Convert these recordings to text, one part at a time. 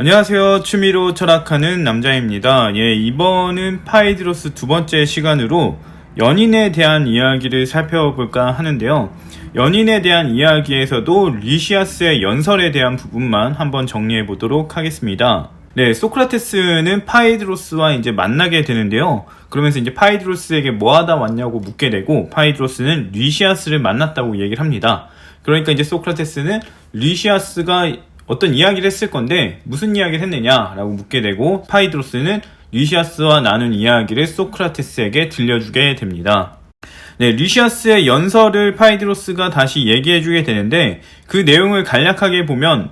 안녕하세요. 취미로 철학하는 남자입니다. 이번은 파이드로스 두 번째 시간으로 연인에 대한 이야기를 살펴볼까 하는데요. 연인에 대한 이야기에서도 리시아스의 연설에 대한 부분만 한번 정리해 보도록 하겠습니다. 소크라테스는 파이드로스와 이제 만나게 되는데요. 그러면서 이제 파이드로스에게 뭐 하다 왔냐고 묻게 되고, 파이드로스는 리시아스를 만났다고 얘기를 합니다. 그러니까 이제 소크라테스는 리시아스가 어떤 이야기를 했을 건데 무슨 이야기를 했느냐라고 묻게 되고, 파이드로스는 리시아스와 나눈 이야기를 소크라테스에게 들려주게 됩니다. 리시아스의 연설을 파이드로스가 다시 얘기해주게 되는데, 그 내용을 간략하게 보면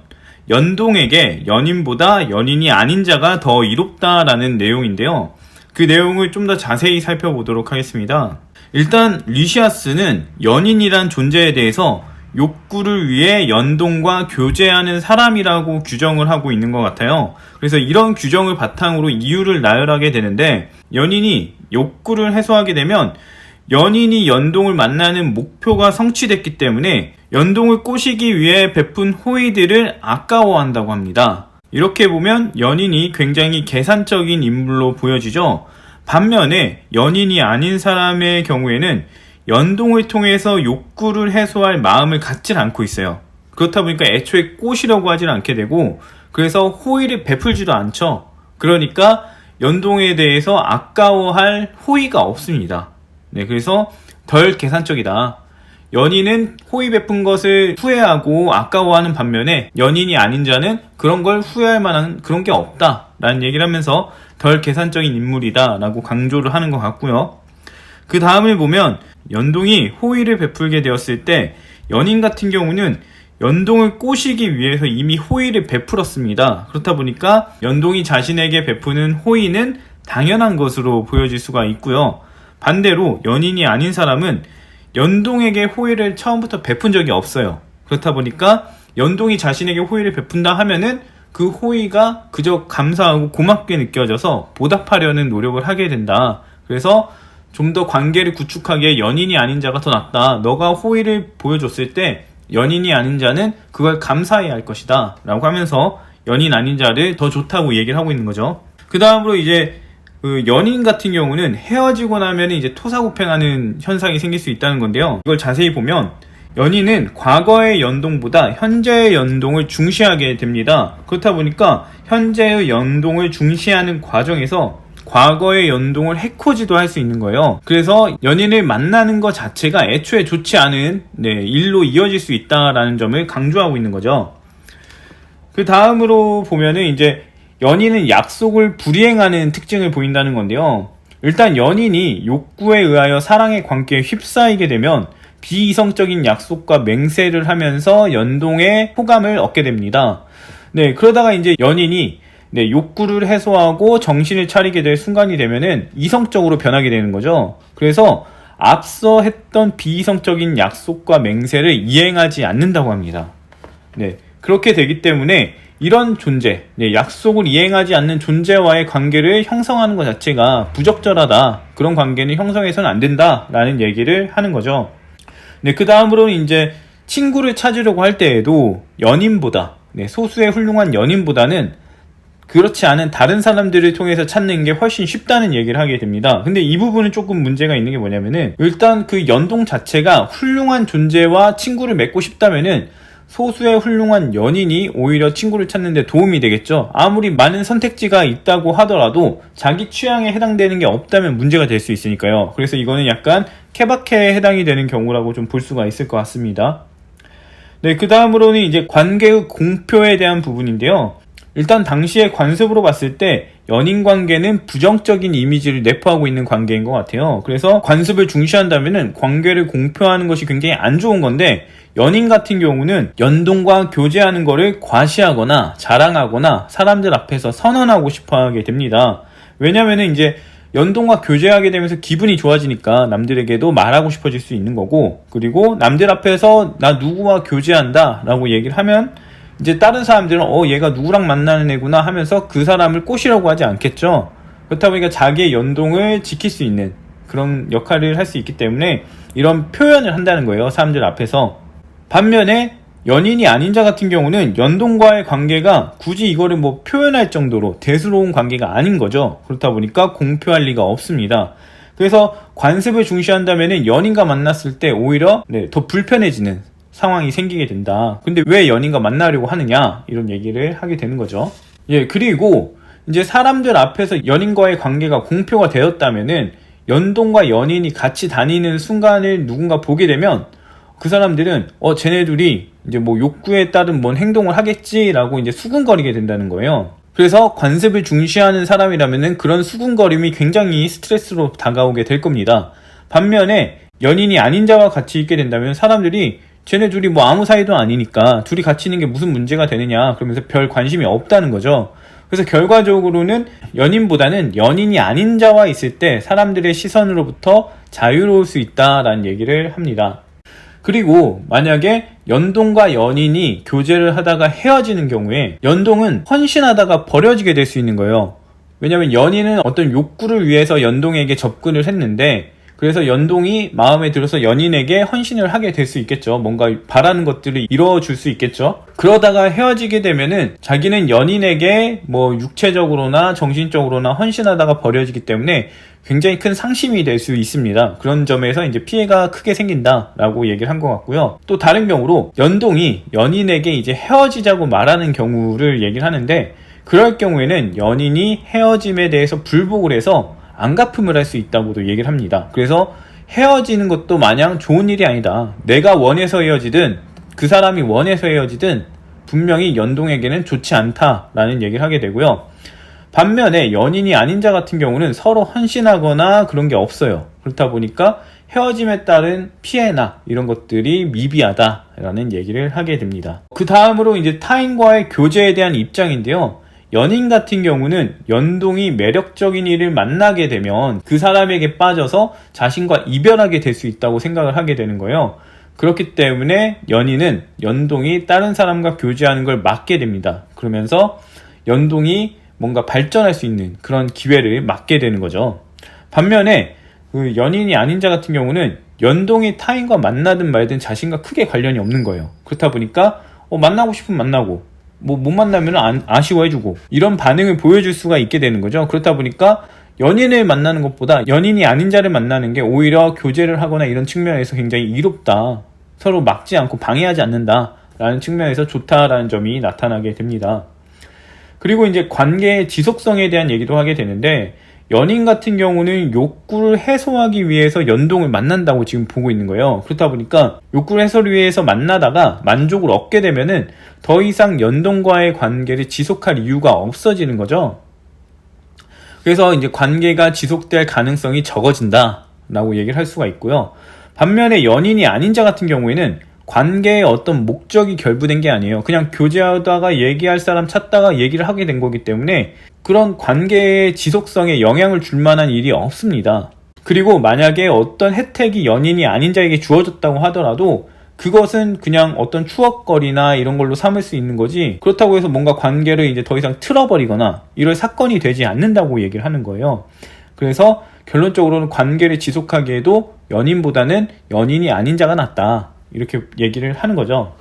연동에게 연인보다 연인이 아닌 자가 더 이롭다라는 내용인데요. 그 내용을 좀 더 자세히 살펴보도록 하겠습니다. 일단 리시아스는 연인이란 존재에 대해서 욕구를 위해 연동과 교제하는 사람이라고 규정을 하고 있는 것 같아요. 그래서 이런 규정을 바탕으로 이유를 나열하게 되는데, 연인이 욕구를 해소하게 되면 연인이 연동을 만나는 목표가 성취됐기 때문에 연동을 꼬시기 위해 베푼 호의들을 아까워한다고 합니다. 이렇게 보면 연인이 굉장히 계산적인 인물로 보여지죠. 반면에 연인이 아닌 사람의 경우에는 연동을 통해서 욕구를 해소할 마음을 갖지 않고 있어요. 그렇다 보니까 애초에 꼬시려고 하질 않게 되고, 그래서 호의를 베풀지도 않죠. 그러니까 연동에 대해서 아까워할 호의가 없습니다. 그래서 덜 계산적이다. 연인은 호의 베푼 것을 후회하고 아까워하는 반면에 연인이 아닌 자는 그런 걸 후회할 만한 그런 게 없다 라는 얘기를 하면서 덜 계산적인 인물이다 라고 강조를 하는 것 같고요. 그 다음을 보면 연동이 호의를 베풀게 되었을 때 연인 같은 경우는 연동을 꼬시기 위해서 이미 호의를 베풀었습니다. 그렇다 보니까 연동이 자신에게 베푸는 호의는 당연한 것으로 보여질 수가 있고요. 반대로 연인이 아닌 사람은 연동에게 호의를 처음부터 베푼 적이 없어요. 그렇다 보니까 연동이 자신에게 호의를 베푼다 하면은 그 호의가 그저 감사하고 고맙게 느껴져서 보답하려는 노력을 하게 된다. 그래서 좀 더 관계를 구축하기에 연인이 아닌 자가 더 낫다. 너가 호의를 보여줬을 때 연인이 아닌 자는 그걸 감사해야 할 것이다 라고 하면서 연인 아닌 자를 더 좋다고 얘기를 하고 있는 거죠. 그 다음으로 이제 연인 같은 경우는 헤어지고 나면 이제 토사구팽하는 현상이 생길 수 있다는 건데요. 이걸 자세히 보면 연인은 과거의 연동보다 현재의 연동을 중시하게 됩니다. 그렇다 보니까 현재의 연동을 중시하는 과정에서 과거의 연동을 해코지도 할 수 있는 거예요. 그래서 연인을 만나는 것 자체가 애초에 좋지 않은 일로 이어질 수 있다라는 점을 강조하고 있는 거죠. 그 다음으로 보면은 이제 연인은 약속을 불이행하는 특징을 보인다는 건데요. 일단 연인이 욕구에 의하여 사랑의 관계에 휩싸이게 되면 비이성적인 약속과 맹세를 하면서 연동의 호감을 얻게 됩니다. 그러다가 이제 연인이 욕구를 해소하고 정신을 차리게 될 순간이 되면은 이성적으로 변하게 되는 거죠. 그래서 앞서 했던 비이성적인 약속과 맹세를 이행하지 않는다고 합니다. 그렇게 되기 때문에 이런 존재, 약속을 이행하지 않는 존재와의 관계를 형성하는 것 자체가 부적절하다. 그런 관계는 형성해서는 안 된다라는 얘기를 하는 거죠. 그 다음으로는 이제 친구를 찾으려고 할 때에도 연인보다, 소수의 훌륭한 연인보다는 그렇지 않은 다른 사람들을 통해서 찾는 게 훨씬 쉽다는 얘기를 하게 됩니다. 근데 이 부분은 조금 문제가 있는 게 뭐냐면은, 일단 그 연동 자체가 훌륭한 존재와 친구를 맺고 싶다면은 소수의 훌륭한 연인이 오히려 친구를 찾는 데 도움이 되겠죠. 아무리 많은 선택지가 있다고 하더라도 자기 취향에 해당되는 게 없다면 문제가 될 수 있으니까요. 그래서 이거는 약간 케바케에 해당이 되는 경우라고 좀 볼 수가 있을 것 같습니다. 그 다음으로는 이제 관계의 공표에 대한 부분인데요. 일단 당시의 관습으로 봤을 때 연인 관계는 부정적인 이미지를 내포하고 있는 관계인 것 같아요. 그래서 관습을 중시한다면은 관계를 공표하는 것이 굉장히 안 좋은 건데, 연인 같은 경우는 연동과 교제하는 거를 과시하거나 자랑하거나 사람들 앞에서 선언하고 싶어 하게 됩니다. 왜냐면은 이제 연동과 교제하게 되면서 기분이 좋아지니까 남들에게도 말하고 싶어질 수 있는 거고, 그리고 남들 앞에서 나 누구와 교제한다 라고 얘기를 하면 이제 다른 사람들은 얘가 누구랑 만나는 애구나 하면서 그 사람을 꼬시려고 하지 않겠죠. 그렇다 보니까 자기의 연동을 지킬 수 있는 그런 역할을 할 수 있기 때문에 이런 표현을 한다는 거예요, 사람들 앞에서. 반면에 연인이 아닌 자 같은 경우는 연동과의 관계가 굳이 이거를 뭐 표현할 정도로 대수로운 관계가 아닌 거죠. 그렇다 보니까 공표할 리가 없습니다. 그래서 관습을 중시한다면은 연인과 만났을 때 오히려 더 불편해지는 상황이 생기게 된다. 근데 왜 연인과 만나려고 하느냐? 이런 얘기를 하게 되는 거죠. 그리고 이제 사람들 앞에서 연인과의 관계가 공표가 되었다면은 연동과 연인이 같이 다니는 순간을 누군가 보게 되면 그 사람들은 쟤네 둘이 이제 뭐 욕구에 따른 뭔 행동을 하겠지라고 이제 수군거리게 된다는 거예요. 그래서 관습을 중시하는 사람이라면은 그런 수군거림이 굉장히 스트레스로 다가오게 될 겁니다. 반면에 연인이 아닌 자와 같이 있게 된다면 사람들이 쟤네 둘이 뭐 아무 사이도 아니니까 둘이 같이 있는 게 무슨 문제가 되느냐 그러면서 별 관심이 없다는 거죠. 그래서 결과적으로는 연인보다는 연인이 아닌 자와 있을 때 사람들의 시선으로부터 자유로울 수 있다라는 얘기를 합니다. 그리고 만약에 연동과 연인이 교제를 하다가 헤어지는 경우에 연동은 헌신하다가 버려지게 될 수 있는 거예요. 왜냐하면 연인은 어떤 욕구를 위해서 연동에게 접근을 했는데 그래서 연동이 마음에 들어서 연인에게 헌신을 하게 될 수 있겠죠. 뭔가 바라는 것들을 이루어줄 수 있겠죠. 그러다가 헤어지게 되면은 자기는 연인에게 뭐 육체적으로나 정신적으로나 헌신하다가 버려지기 때문에 굉장히 큰 상심이 될 수 있습니다. 그런 점에서 이제 피해가 크게 생긴다라고 얘기를 한 것 같고요. 또 다른 경우로 연동이 연인에게 이제 헤어지자고 말하는 경우를 얘기를 하는데 그럴 경우에는 연인이 헤어짐에 대해서 불복을 해서 안갚음을 할 수 있다고도 얘기를 합니다. 그래서 헤어지는 것도 마냥 좋은 일이 아니다. 내가 원해서 헤어지든 그 사람이 원해서 헤어지든 분명히 연동에게는 좋지 않다라는 얘기를 하게 되고요. 반면에 연인이 아닌 자 같은 경우는 서로 헌신하거나 그런 게 없어요. 그렇다 보니까 헤어짐에 따른 피해나 이런 것들이 미비하다라는 얘기를 하게 됩니다. 그 다음으로 이제 타인과의 교제에 대한 입장인데요. 연인 같은 경우는 연동이 매력적인 이를 만나게 되면 그 사람에게 빠져서 자신과 이별하게 될 수 있다고 생각을 하게 되는 거예요. 그렇기 때문에 연인은 연동이 다른 사람과 교제하는 걸 막게 됩니다. 그러면서 연동이 뭔가 발전할 수 있는 그런 기회를 막게 되는 거죠. 반면에 그 연인이 아닌 자 같은 경우는 연동이 타인과 만나든 말든 자신과 크게 관련이 없는 거예요. 그렇다 보니까 만나고 싶으면 만나고 못 만나면 아쉬워해주고 이런 반응을 보여줄 수가 있게 되는 거죠. 그렇다 보니까 연인을 만나는 것보다 연인이 아닌 자를 만나는 게 오히려 교제를 하거나 이런 측면에서 굉장히 이롭다. 서로 막지 않고 방해하지 않는다 라는 측면에서 좋다라는 점이 나타나게 됩니다. 그리고 이제 관계의 지속성에 대한 얘기도 하게 되는데 연인 같은 경우는 욕구를 해소하기 위해서 연동을 만난다고 지금 보고 있는 거예요. 그렇다 보니까 욕구를 해소를 위해서 만나다가 만족을 얻게 되면은 더 이상 연동과의 관계를 지속할 이유가 없어지는 거죠. 그래서 이제 관계가 지속될 가능성이 적어진다라고 얘기를 할 수가 있고요. 반면에 연인이 아닌 자 같은 경우에는 관계에 어떤 목적이 결부된 게 아니에요. 그냥 교제하다가 얘기할 사람 찾다가 얘기를 하게 된 거기 때문에 그런 관계의 지속성에 영향을 줄 만한 일이 없습니다. 그리고 만약에 어떤 혜택이 연인이 아닌 자에게 주어졌다고 하더라도 그것은 그냥 어떤 추억거리나 이런 걸로 삼을 수 있는 거지 그렇다고 해서 뭔가 관계를 이제 더 이상 틀어버리거나 이럴 사건이 되지 않는다고 얘기를 하는 거예요. 그래서 결론적으로는 관계를 지속하기에도 연인보다는 연인이 아닌 자가 낫다. 이렇게 얘기를 하는 거죠.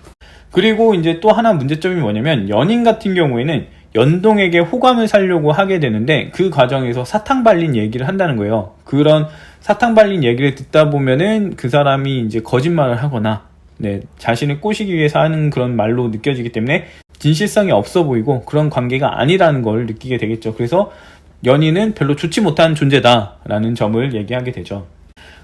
그리고 이제 또 하나 문제점이 뭐냐면 연인 같은 경우에는 연동에게 호감을 사려고 하게 되는데 그 과정에서 사탕 발린 얘기를 한다는 거예요. 그런 사탕 발린 얘기를 듣다 보면은 그 사람이 이제 거짓말을 하거나 자신을 꼬시기 위해서 하는 그런 말로 느껴지기 때문에 진실성이 없어 보이고 그런 관계가 아니라는 걸 느끼게 되겠죠. 그래서 연인은 별로 좋지 못한 존재다라는 점을 얘기하게 되죠.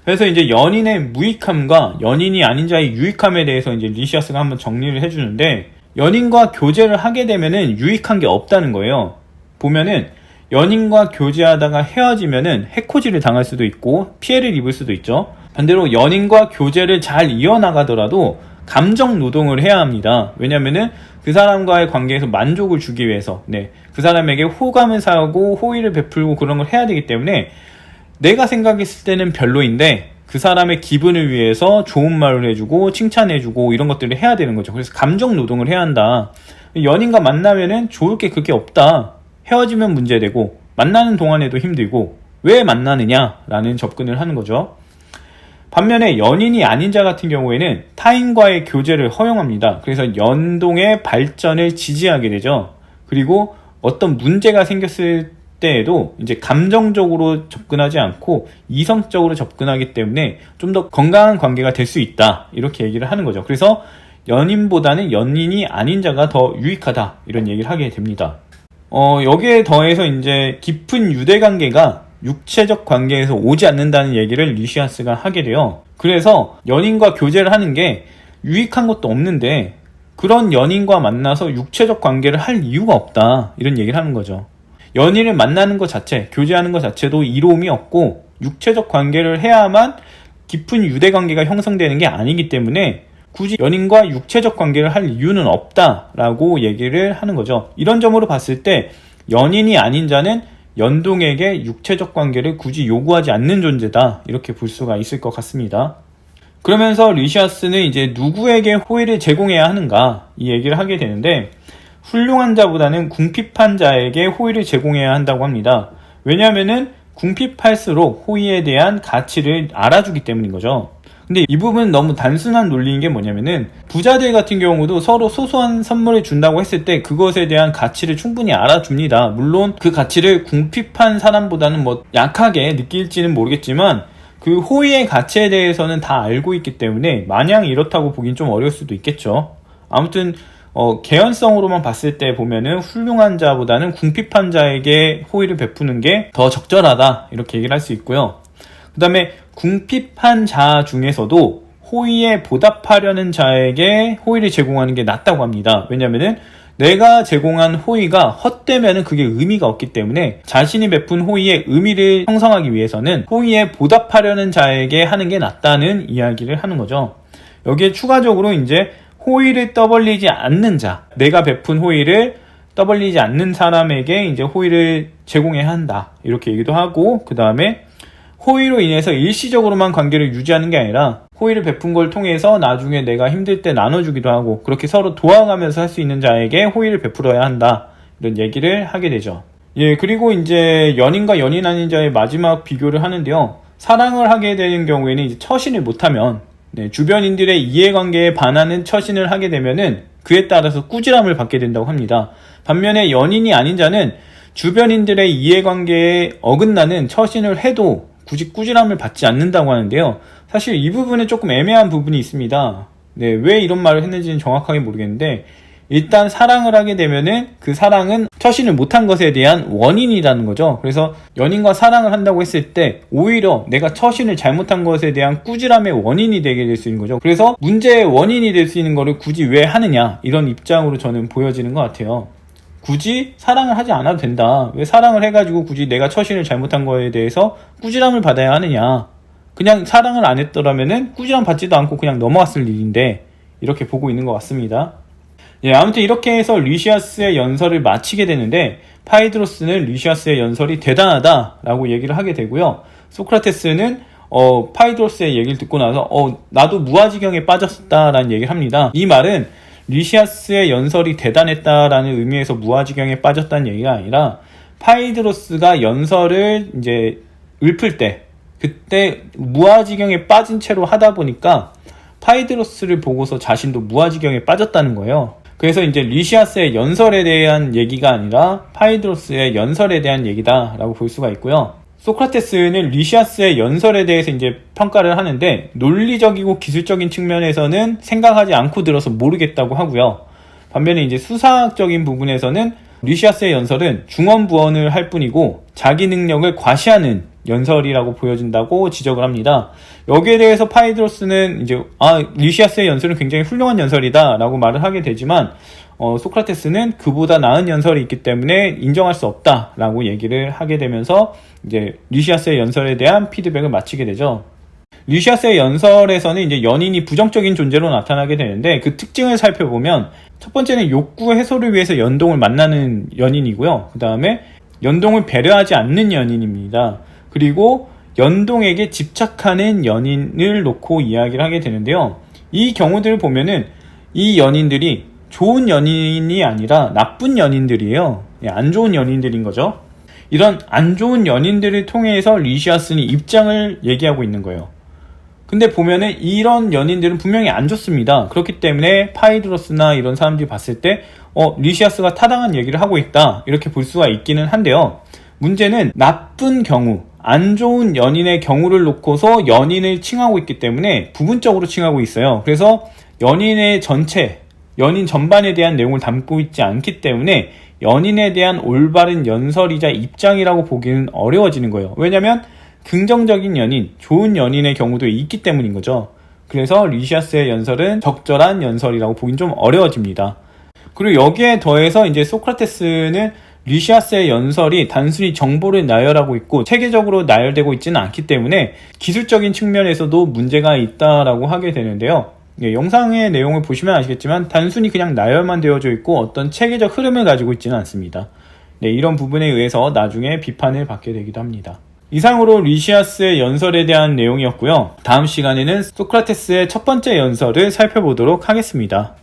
그래서 이제 연인의 무익함과 연인이 아닌 자의 유익함에 대해서 이제 리시아스가 한번 정리를 해주는데 연인과 교제를 하게 되면은 유익한 게 없다는 거예요. 보면은 연인과 교제하다가 헤어지면은 해코지를 당할 수도 있고 피해를 입을 수도 있죠. 반대로 연인과 교제를 잘 이어나가더라도 감정 노동을 해야 합니다. 왜냐면은 그 사람과의 관계에서 만족을 주기 위해서 그 사람에게 호감을 사고 호의를 베풀고 그런 걸 해야 되기 때문에 내가 생각했을 때는 별로인데 그 사람의 기분을 위해서 좋은 말을 해주고 칭찬해주고 이런 것들을 해야 되는 거죠. 그래서 감정 노동을 해야 한다. 연인과 만나면은 좋을 게 그렇게 없다. 헤어지면 문제되고 만나는 동안에도 힘들고 왜 만나느냐라는 접근을 하는 거죠. 반면에 연인이 아닌 자 같은 경우에는 타인과의 교제를 허용합니다. 그래서 연동의 발전을 지지하게 되죠. 그리고 어떤 문제가 생겼을 때에도 이제 감정적으로 접근하지 않고 이성적으로 접근하기 때문에 좀 더 건강한 관계가 될 수 있다. 이렇게 얘기를 하는 거죠. 그래서 연인보다는 연인이 아닌 자가 더 유익하다. 이런 얘기를 하게 됩니다. 여기에 더해서 이제 깊은 유대 관계가 육체적 관계에서 오지 않는다는 얘기를 리시아스가 하게 돼요. 그래서 연인과 교제를 하는 게 유익한 것도 없는데 그런 연인과 만나서 육체적 관계를 할 이유가 없다. 이런 얘기를 하는 거죠. 연인을 만나는 것 자체, 교제하는 것 자체도 이로움이 없고 육체적 관계를 해야만 깊은 유대 관계가 형성되는 게 아니기 때문에 굳이 연인과 육체적 관계를 할 이유는 없다라고 얘기를 하는 거죠. 이런 점으로 봤을 때 연인이 아닌 자는 연동에게 육체적 관계를 굳이 요구하지 않는 존재다. 이렇게 볼 수가 있을 것 같습니다. 그러면서 리시아스는 이제 누구에게 호의를 제공해야 하는가 이 얘기를 하게 되는데 훌륭한 자보다는 궁핍한 자에게 호의를 제공해야 한다고 합니다. 왜냐하면은 궁핍할수록 호의에 대한 가치를 알아주기 때문인 거죠. 근데 이 부분은 너무 단순한 논리인 게 뭐냐면은 부자들 같은 경우도 서로 소소한 선물을 준다고 했을 때 그것에 대한 가치를 충분히 알아줍니다. 물론 그 가치를 궁핍한 사람보다는 뭐 약하게 느낄지는 모르겠지만 그 호의의 가치에 대해서는 다 알고 있기 때문에 마냥 이렇다고 보긴 좀 어려울 수도 있겠죠. 아무튼 개연성으로만 봤을 때 보면은 훌륭한 자보다는 궁핍한 자에게 호의를 베푸는 게 더 적절하다 이렇게 얘기를 할 수 있고요. 그 다음에 궁핍한 자 중에서도 호의에 보답하려는 자에게 호의를 제공하는 게 낫다고 합니다. 왜냐면은 내가 제공한 호의가 헛되면은 그게 의미가 없기 때문에 자신이 베푼 호의의 의미를 형성하기 위해서는 호의에 보답하려는 자에게 하는 게 낫다는 이야기를 하는 거죠. 여기에 추가적으로 이제 호의를 떠벌리지 않는 자, 내가 베푼 호의를 떠벌리지 않는 사람에게 이제 호의를 제공해야 한다. 이렇게 얘기도 하고, 그 다음에 호의로 인해서 일시적으로만 관계를 유지하는 게 아니라 호의를 베푼 걸 통해서 나중에 내가 힘들 때 나눠주기도 하고 그렇게 서로 도와가면서 할 수 있는 자에게 호의를 베풀어야 한다. 이런 얘기를 하게 되죠. 예, 그리고 이제 연인과 연인 아닌 자의 마지막 비교를 하는데요. 사랑을 하게 되는 경우에는 이제 처신을 못하면 주변인들의 이해관계에 반하는 처신을 하게 되면은 그에 따라서 꾸지람을 받게 된다고 합니다. 반면에 연인이 아닌 자는 주변인들의 이해관계에 어긋나는 처신을 해도 굳이 꾸지람을 받지 않는다고 하는데요. 사실 이 부분에 조금 애매한 부분이 있습니다. 왜 이런 말을 했는지는 정확하게 모르겠는데 일단 사랑을 하게 되면은 그 사랑은 처신을 못한 것에 대한 원인이라는 거죠. 그래서 연인과 사랑을 한다고 했을 때 오히려 내가 처신을 잘못한 것에 대한 꾸지람의 원인이 되게 될 수 있는 거죠. 그래서 문제의 원인이 될 수 있는 거를 굳이 왜 하느냐 이런 입장으로 저는 보여지는 것 같아요. 굳이 사랑을 하지 않아도 된다. 왜 사랑을 해가지고 굳이 내가 처신을 잘못한 거에 대해서 꾸지람을 받아야 하느냐. 그냥 사랑을 안 했더라면은 꾸지람 받지도 않고 그냥 넘어갔을 일인데 이렇게 보고 있는 것 같습니다. 예, 아무튼 이렇게 해서 리시아스의 연설을 마치게 되는데 파이드로스는 리시아스의 연설이 대단하다라고 얘기를 하게 되고요. 소크라테스는 파이드로스의 얘기를 듣고 나서 나도 무아지경에 빠졌다라는 얘기를 합니다. 이 말은 리시아스의 연설이 대단했다라는 의미에서 무아지경에 빠졌다는 얘기가 아니라 파이드로스가 연설을 이제 읊을 때 그때 무아지경에 빠진 채로 하다 보니까 파이드로스를 보고서 자신도 무아지경에 빠졌다는 거예요. 그래서 이제 리시아스의 연설에 대한 얘기가 아니라 파이드로스의 연설에 대한 얘기다라고 볼 수가 있고요. 소크라테스는 리시아스의 연설에 대해서 이제 평가를 하는데 논리적이고 기술적인 측면에서는 생각하지 않고 들어서 모르겠다고 하고요. 반면에 이제 수사학적인 부분에서는 리시아스의 연설은 중언부언을 할 뿐이고 자기 능력을 과시하는 연설이라고 보여진다고 지적을 합니다. 여기에 대해서 파이드로스는 이제 리시아스의 연설은 굉장히 훌륭한 연설이다 라고 말을 하게 되지만 소크라테스는 그보다 나은 연설이 있기 때문에 인정할 수 없다 라고 얘기를 하게 되면서 이제 리시아스의 연설에 대한 피드백을 마치게 되죠. 리시아스의 연설에서는 이제 연인이 부정적인 존재로 나타나게 되는데 그 특징을 살펴보면 첫 번째는 욕구 해소를 위해서 연동을 만나는 연인이고요. 그 다음에 연동을 배려하지 않는 연인입니다. 그리고 연동에게 집착하는 연인을 놓고 이야기를 하게 되는데요. 이 경우들을 보면은 이 연인들이 좋은 연인이 아니라 나쁜 연인들이에요. 안 좋은 연인들인 거죠. 이런 안 좋은 연인들을 통해서 리시아스는 입장을 얘기하고 있는 거예요. 근데 보면은 이런 연인들은 분명히 안 좋습니다. 그렇기 때문에 파이드로스나 이런 사람들이 봤을 때 리시아스가 타당한 얘기를 하고 있다, 이렇게 볼 수가 있기는 한데요. 문제는 나쁜 경우, 안 좋은 연인의 경우를 놓고서 연인을 칭하고 있기 때문에 부분적으로 칭하고 있어요. 그래서 연인의 전체, 연인 전반에 대한 내용을 담고 있지 않기 때문에 연인에 대한 올바른 연설이자 입장이라고 보기는 어려워지는 거예요. 왜냐면 긍정적인 연인, 좋은 연인의 경우도 있기 때문인 거죠. 그래서 리시아스의 연설은 적절한 연설이라고 보긴 좀 어려워집니다. 그리고 여기에 더해서 이제 소크라테스는 리시아스의 연설이 단순히 정보를 나열하고 있고 체계적으로 나열되고 있지는 않기 때문에 기술적인 측면에서도 문제가 있다라고 하게 되는데요. 영상의 내용을 보시면 아시겠지만 단순히 그냥 나열만 되어져 있고 어떤 체계적 흐름을 가지고 있지는 않습니다. 이런 부분에 의해서 나중에 비판을 받게 되기도 합니다. 이상으로 리시아스의 연설에 대한 내용이었고요. 다음 시간에는 소크라테스의 첫 번째 연설을 살펴보도록 하겠습니다.